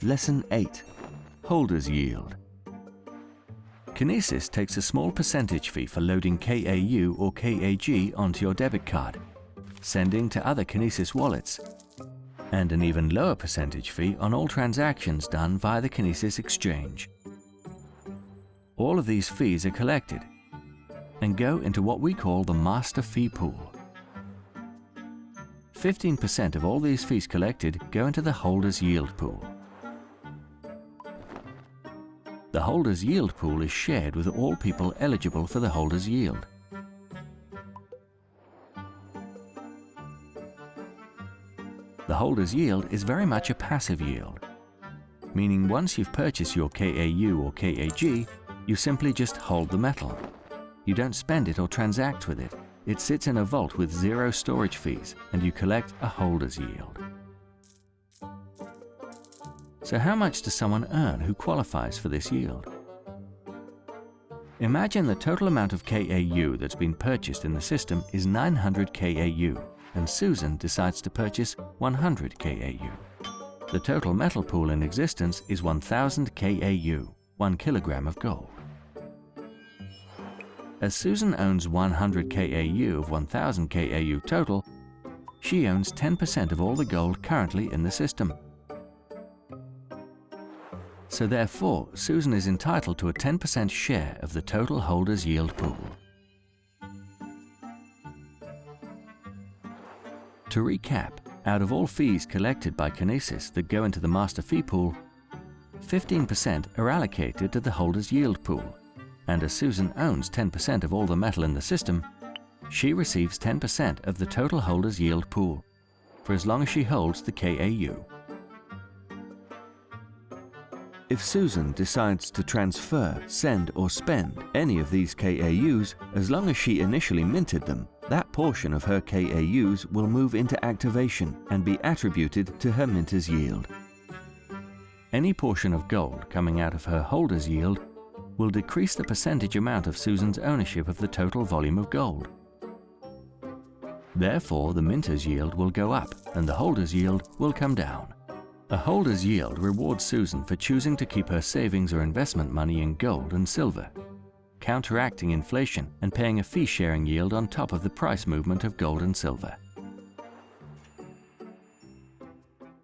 Lesson 8. Holders Yield. Kinesis takes a small percentage fee for loading KAU or KAG onto your debit card, sending to other Kinesis wallets, and an even lower percentage fee on all transactions done via the Kinesis exchange. All of these fees are collected and go into what we call the master fee pool. 15% of all these fees collected go into the holders yield pool. The holders yield pool is shared with all people eligible for the holders yield. The holders yield is very much a passive yield, meaning once you've purchased your KAU or KAG, you simply just hold the metal. You don't spend it or transact with it. It sits in a vault with zero storage fees, and you collect a holders yield. So how much does someone earn who qualifies for this yield? Imagine the total amount of KAU that's been purchased in the system is 900 KAU, and Susan decides to purchase 100 KAU. The total metal pool in existence is 1000 KAU, 1 kilogram of gold. As Susan owns 100 KAU of 1000 KAU total, she owns 10% of all the gold currently in the system. So therefore, Susan is entitled to a 10% share of the total holders yield pool. To recap, out of all fees collected by Kinesis that go into the master fee pool, 15% are allocated to the holders yield pool, and as Susan owns 10% of all the metal in the system, she receives 10% of the total holders yield pool, for as long as she holds the KAU. If Susan decides to transfer, send or spend any of these KAUs, as long as she initially minted them, that portion of her KAUs will move into activation and be attributed to her minter's yield. Any portion of gold coming out of her holders yield will decrease the percentage amount of Susan's ownership of the total volume of gold. Therefore, the minter's yield will go up and the holders yield will come down. A holders yield rewards Susan for choosing to keep her savings or investment money in gold and silver, counteracting inflation and paying a fee-sharing yield on top of the price movement of gold and silver.